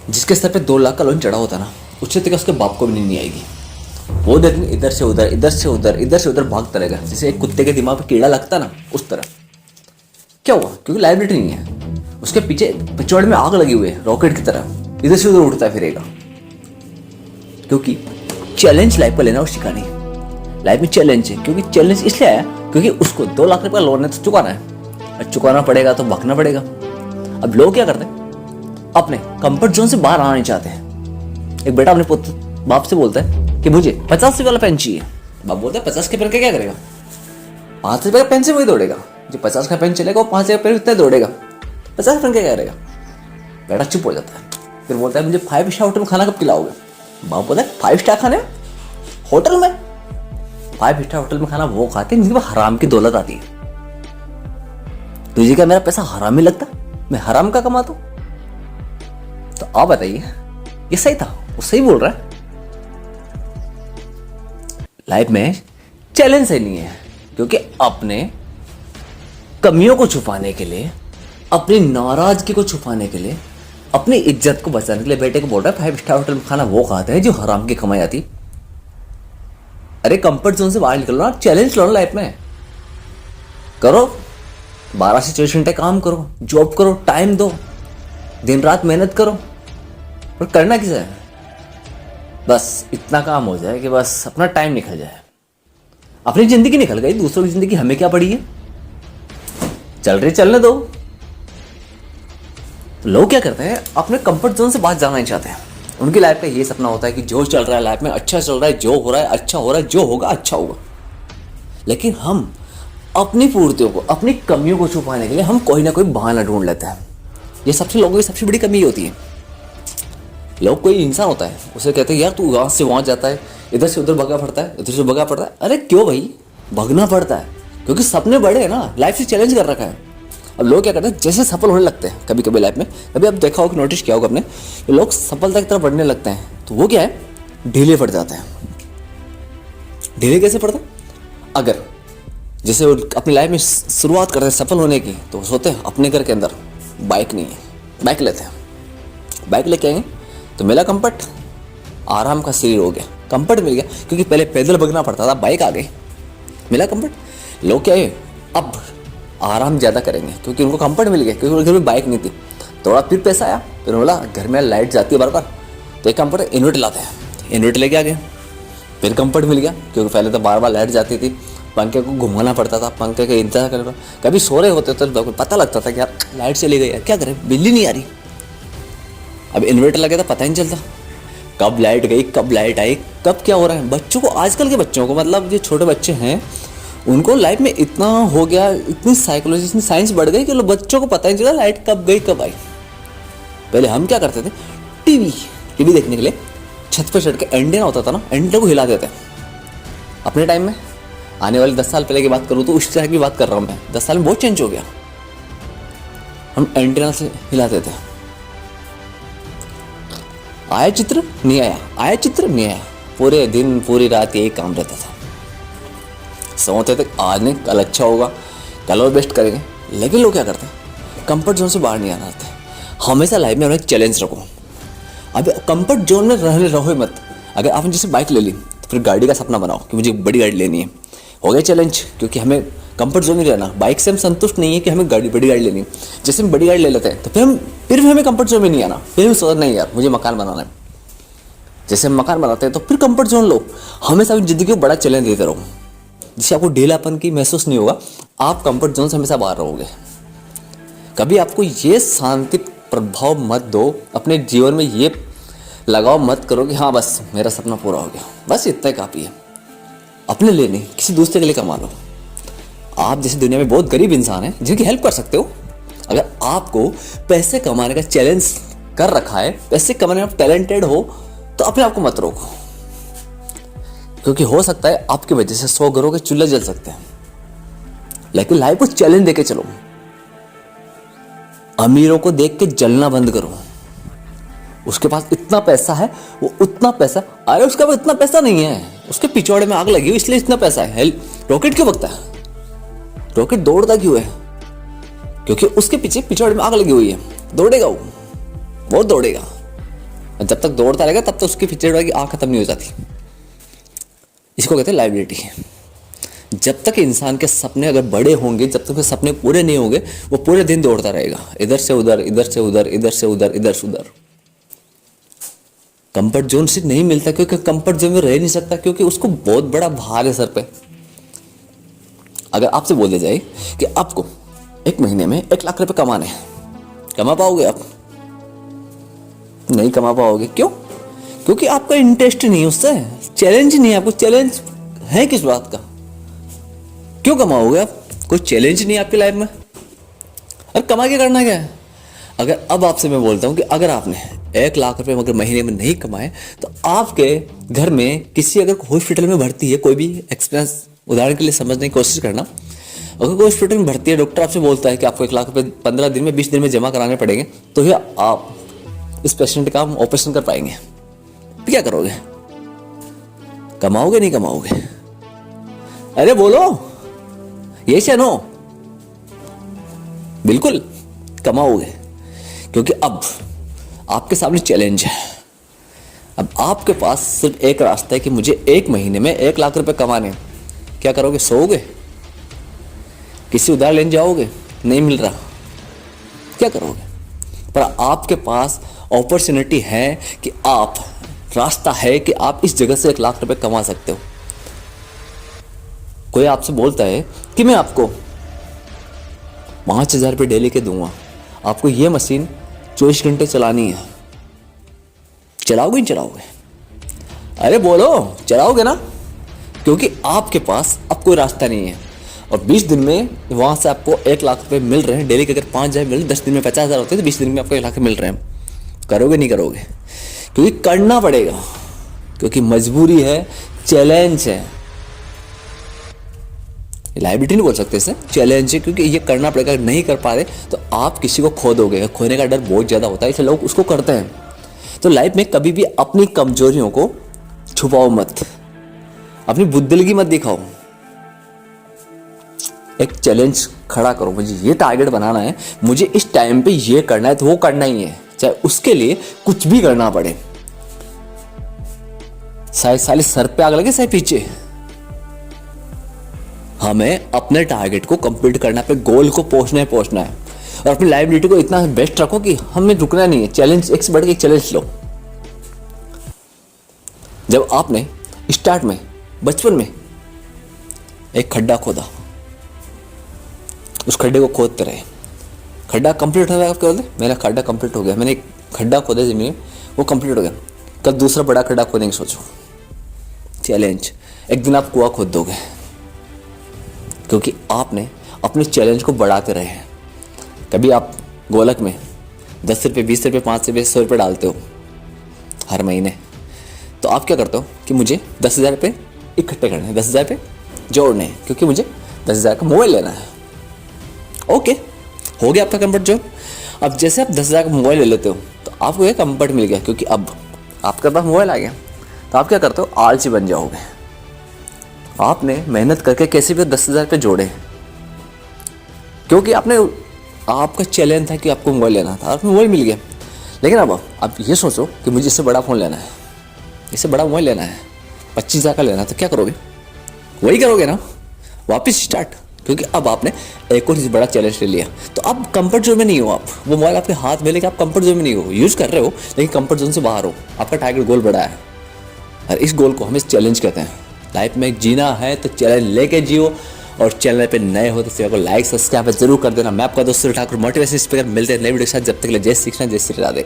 जिसके सर पे 2 लाख का लोन चढ़ा होता ना, उससे तक उसके बाप को भी नहीं आएगी। वो देखिए इधर से उधर, इधर से उधर, इधर से उधर भागता रहेगा, जैसे एक कुत्ते के दिमाग पे कीड़ा लगता ना, उस तरह। क्या हुआ? क्योंकि लाइबिलिटी नहीं है, उसके पीछे पिछवाड़े में आग लगी हुई है, रॉकेट की तरह इधर से उधर उड़ता फिरेगा। क्योंकि चैलेंज लाइफ का लेना और सिखानी। लाइफ में चैलेंज है, क्योंकि चैलेंज इसलिए आया क्योंकि उसको 2 लाख रुपये लोन है तो चुकाना है, और चुकाना पड़ेगा तो भागना पड़ेगा। अब लोग क्या करते हैं, अपने कंफर्ट जोन से बाहर आना नहीं चाहते हैं। एक बेटा अपने बाप से बोलता है कि मुझे 50 वाला पेन चाहिए। बाप बोलता है 50 के पेन का क्या करेगा? 5 रुपये का पेन से वही दौड़ेगा। जो 50 का पेन चलेगा वो 5 का पेन इतना दौड़ेगा। 50 पेन क्या करेगा? बेटा चुप हो जाता है। फिर बोलता है मुझे 5 स्टार होटल में खाना कब खिलाओगे? बाप बोलता है 5 स्टार खाने होटल में? 5 स्टार होटल में खाना वो खाते हैं जिनके पास हराम की दौलत आती है। तुझे क्या मेरा पैसा हराम ही लगता? मैं हराम का कमाता हूं? तो आप बताइए, ये सही था? वो सही बोल रहा है। लाइफ में चैलेंज सही नहीं है, क्योंकि अपने कमियों को छुपाने के लिए, अपनी नाराजगी को छुपाने के लिए, अपनी इज्जत को बचाने के लिए बेटे को बोल रहा है 5 स्टार होटल में खाना वो खाते हैं जो हराम की कमाई आती। अरे कंफर्ट जोन से बाहर निकलो ना, चैलेंज लो ना लाइफ में। करो 12 से 24 घंटे काम करो, जॉब करो, टाइम दो, दिन रात मेहनत करो, पर करना किसे है? बस इतना काम हो जाए कि बस अपना टाइम निकल जाए। अपनी जिंदगी निकल गई, दूसरों की जिंदगी हमें क्या पड़ी है? चल रही चलने दो। लोग क्या करते हैं, अपने कंफर्ट जोन से बाहर जाना नहीं चाहते हैं। उनकी लाइफ का ये सपना होता है कि जो चल रहा है लाइफ में अच्छा चल रहा है, जो हो रहा है अच्छा हो रहा है, जो होगा अच्छा होगा। लेकिन हम अपनी पूर्तियों को, अपनी कमियों को छुपाने के लिए हम कोई ना कोई बहाना ढूंढ लेते हैं। ये सबसे लोगों की सबसे बड़ी कमी होती है। लोग, कोई इंसान होता है, उसे कहते हैं यार तू वहां से वहां जाता है, इधर से उधर भगा पड़ता है, इधर से भगा पड़ता है। अरे क्यों भाई भगना पड़ता है? क्योंकि सपने बड़े हैं ना, लाइफ से चैलेंज कर रखा है। अब लोग क्या करते हैं, जैसे सफल होने लगते हैं कभी कभी लाइफ में, कभी आप देखा होगा, नोटिस किया होगा आपने, लोग सफलता की तरफ बढ़ने लगते हैं तो वो क्या है, ढीले पड़ जाते हैं। ढीले कैसे पड़ते हैं? अगर जैसे वो अपनी लाइफ में शुरुआत करते हैं सफल होने की, तो सोचते हैं अपने घर के अंदर बाइक नहीं है, बाइक लेते हैं। बाइक लेके आएंगे तो मिला कंफर्ट, आराम का शरीर हो गया, कंफर्ट मिल गया। क्योंकि पहले पैदल भगना पड़ता था, बाइक आ गई, मिला कंफर्ट। लोग क्या है, अब आराम ज़्यादा करेंगे क्योंकि उनको कंफर्ट मिल गया, क्योंकि उनके घर में बाइक नहीं थी। थोड़ा फिर पैसा आया, फिर बोला घर में लाइट जाती है बार बार, तो एक कंफर्ट इन्वर्टर लाते हैं, इन्वर्टर लेके आ गए। फिर कंफर्ट मिल गया, क्योंकि पहले तो बार बार लाइट जाती थी, पंखे को घुमाना पड़ता था, पंखे का इंतजार करना। कभी सो रहे होते तो पता लगता था कि यार लाइट चली गई है, क्या करें, बिजली नहीं आ रही। अब इन्वर्टर लगे तो पता ही नहीं चलता कब लाइट गई, कब लाइट आई, कब क्या हो रहा है। बच्चों को, आजकल के बच्चों को, मतलब जो छोटे बच्चे हैं, उनको लाइफ में इतना हो गया, इतनी साइकोलॉजी, इतनी साइंस बढ़ गई कि बच्चों को पता ही नहीं चला लाइट कब गई कब आई। पहले हम क्या करते थे, टीवी देखने के लिए छत पे चढ़ के एंटीना होता था ना, एंटीना को हिला देते। अपने टाइम में, आने वाले 10 साल पहले की बात करूँ तो उस तरह की बात कर रहा हूँ मैं, 10 साल में बहुत चेंज हो गया। हम एंटीना से हिलाते थे, आया चित्र नहीं आया, आया चित्र नहीं आया, पूरे दिन पूरी रात यही काम रहता था। सोचते थे आज नहीं कल अच्छा होगा, कल और बेस्ट करेंगे। लेकिन लोग क्या करते हैं, कंफर्ट जोन से बाहर नहीं आना चाहते। हमेशा लाइफ में अपना एक चैलेंज रखो। अब कंफर्ट जोन में रहो मत। अगर आपने जैसे बाइक ले ली तो फिर गाड़ी का सपना बनाओ कि मुझे बड़ी गाड़ी लेनी है। हो गया चैलेंज, क्योंकि हमें कंफर्ट जोन में रहना, बाइक से हम संतुष्ट नहीं है कि हमें बड़ी गाड़ी लेनी है। जैसे हम बड़ी गाड़ी ले लेते हैं तो फिर भी हमें कंफर्ट जोन में नहीं आना, फिर हम सोचते नहीं यार मुझे मकान बनाना है। जैसे हम मकान बनाते हैं तो फिर कंफर्ट जोन लो। हमेशा अपनी जिंदगी को बड़ा चैलेंज देते रहो, जिससे आपको ढीलापन की महसूस नहीं होगा। आप कंफर्ट जोन से हमेशा बाहर रहोगे। कभी आपको ये शांति प्रभाव मत दो, अपने जीवन में ये लगाव मत करो कि हाँ बस मेरा सपना पूरा हो गया, बस इतना ही काफ़ी है। अपने लिए नहीं, किसी दूसरे के लिए कमा लो। आप जैसे दुनिया में बहुत गरीब इंसान हैं जिनकी हेल्प कर सकते हो। अगर आपको पैसे कमाने का चैलेंज कर रखा है, पैसे कमाने में आप टैलेंटेड हो, तो अपने आप को मत रोको, क्योंकि हो सकता है आपकी वजह से 100 घरों के चूल्हे जल सकते हैं। लेकिन लाइफ को चैलेंज देके चलो। अमीरों को देख के जलना बंद करो। उसके पास इतना पैसा है, वो उतना पैसा, अरे उसके पास इतना पैसा नहीं है, उसके पिछवाड़े में आग लगी हुई इसलिए इतना पैसा है। रॉकेट क्यों भगता है? रॉकेट दौड़ता क्यों है? क्योंकि उसके पीछे पिछवाड़े में आग लगी हुई है। दौड़ेगा वो बहुत दौड़ेगा। और जब तक दौड़ता रहेगा तब तक उसकी फिक्सेड की आँख खत्म नहीं हो जाती। इसको कहते हैं लाइबिलिटी। जब तक इंसान के सपने अगर बड़े होंगे, जब तक सपने पूरे नहीं होंगे, वो पूरे दिन दौड़ता रहेगा, इधर से उधर, इधर से उधर, इधर से उधर, इधर से उधर। कंफर्ट जोन से नहीं मिलता, क्योंकि कंफर्ट जोन में रह नहीं सकता, क्योंकि उसको बहुत बड़ा भार है सर पे। अगर आपसे बोले जाए कि आपको एक महीने में 1 लाख रुपए कमाने हैं, कमा पाओगे आप? नहीं कमा पाओगे। क्यों? क्योंकि आपका इंटरेस्ट नहीं, उससे चैलेंज नहीं है आपको। चैलेंज है किस बात का? क्यों कमाओगे आप? कोई चैलेंज नहीं है आपकी लाइफ में। और कमा के करना क्या है? अगर अब आपसे मैं बोलता हूं कि अगर आपने 1 लाख रुपए अगर महीने में नहीं कमाए, तो आपके घर में किसी अगर हॉस्पिटल में भर्ती है, कोई भी एक्सपीरियंस उदाहरण के लिए समझने की कोशिश करना, अगर कोई हॉस्पिटल में भर्ती है, डॉक्टर आपसे बोलता है कि आपको 1 लाख रुपए 15 दिन में 20 दिन में जमा कराने पड़ेंगे, तो ही आप इस पेशेंट का ऑपरेशन कर पाएंगे। तो क्या करोगे? कमाओगे नहीं कमाओगे? अरे बोलो, ये या नो? बिल्कुल कमाओगे, क्योंकि अब आपके सामने चैलेंज है। अब आपके पास सिर्फ एक रास्ता है कि मुझे 1 महीने में 1 लाख रुपए कमाने। क्या करोगे? सोओगे? किसी उधार लेने जाओगे? नहीं मिल रहा, क्या करोगे? पर आपके पास अपॉर्चुनिटी है कि आप, रास्ता है कि आप इस जगह से 1 लाख रुपए कमा सकते हो। कोई आपसे बोलता है कि मैं आपको 5,000 रुपये डेली के दूंगा, आपको ये मशीन 24 घंटे चलानी है, चलाओगे नहीं चलाओगे? अरे बोलो, चलाओगे ना? क्योंकि आपके पास अब कोई रास्ता नहीं है, और 20 दिन में वहां से आपको 1 लाख रुपए मिल रहे हैं डेली के। अगर 5,000 मिल, 10 दिन में 50,000 होते हैं, तो 20 दिन में आपको 1 लाख मिल रहे हैं। करोगे नहीं करोगे? क्योंकि करना पड़ेगा, क्योंकि मजबूरी है, चैलेंज है। लाइबिलिटी नहीं बोल सकते इसे, चैलेंज है, क्योंकि ये करना पड़ेगा। अगर नहीं कर पा रहे तो आप किसी को खो दोगे। खोने का डर बहुत ज़्यादा होता है, इसलिए लोग उसको करते हैं। तो लाइफ में कभी भी अपनी कमजोरियों को छुपाओ मत, अपनी बुद्धिलगी मत दिखाओ। एक चैलेंज खड़ा करो, मुझे ये टारगेट बनाना है, मुझे इस टाइम पे ये करना है, तो वो करना ही है, चाहे उसके लिए कुछ भी करना पड़े। साले सर पे आग लगे चाहे पीछे, हमें अपने टारगेट को कंप्लीट करना है, अपने गोल को पहुंचना है। और अपनी लाइबिलिटी को इतना बेस्ट रखो कि हमें रुकना नहीं है। चैलेंज, एक से बढ़ के एक चैलेंज लो। जब आपने स्टार्ट में, बचपन में एक खड्डा खोदा, उस खड्डे को खोदते रहे, खड्डा कंप्लीट हो गया, आप क्या बोलते? मेरा खड्डा कंप्लीट हो गया, मैंने एक खड्डा खोदा जमीन में, वो कंप्लीट हो गया। कल दूसरा बड़ा खड्डा खोदेंगे, सोचो। चैलेंज, एक दिन आप कुआं खोद दोगे, क्योंकि आपने अपने चैलेंज को बढ़ाते रहे हैं। कभी आप गोलक में 10 रुपये, 20 रुपये, 5 रुपये, 100 रुपये डालते हो हर महीने, तो आप क्या करते हो कि मुझे 10,000 रुपये इकट्ठे करने हैं, 10,000 रुपये जोड़ने हैं, क्योंकि मुझे 10,000 का मोबाइल लेना है। ओके, हो गया आपका कंफर्ट जोन। अब जैसे आप 10,000 का मोबाइल ले लेते हो, तो आपको एक कंफर्ट मिल गया, क्योंकि अब आपके पास मोबाइल आ गया। तो आप क्या करते हो? आलसी बन जाओगे। आपने मेहनत करके कैसे भी 10,000 रुपये जोड़े, क्योंकि आपका चैलेंज था कि आपको मोबाइल लेना था, आपको मोबाइल मिल गया। लेकिन अब आप ये सोचो कि मुझे इससे बड़ा फ़ोन लेना है, इससे बड़ा मोबाइल लेना है, 25,000 का लेना है, तो क्या करोगे? वही करोगे ना, वापस स्टार्ट। क्योंकि अब आपने एक और बड़ा चैलेंज ले लिया। तो अब कंफर्ट जोन में नहीं हो आप, वो मोबाइल आपके हाथ में लेके आप कंफर्ट जोन में नहीं हो, यूज़ कर रहे हो, लेकिन कंफर्ट जोन से बाहर हो। आपका टारगेट गोल बड़ा है, और इस गोल को हम इस चैलेंज कहते हैं। लाइफ में जीना है तो चैलेंज लेके जियो। और चैनल पे नए हो तो चैनल को लाइक सब्सक्राइब जरूर कर देना। मैं आपका दोस्त ठाकुर, मोटिवेशन स्पीकर। मिलते हैं नए वीडियो के साथ, जब तक के लिए जय श्री कृष्ण, जय श्री राधे।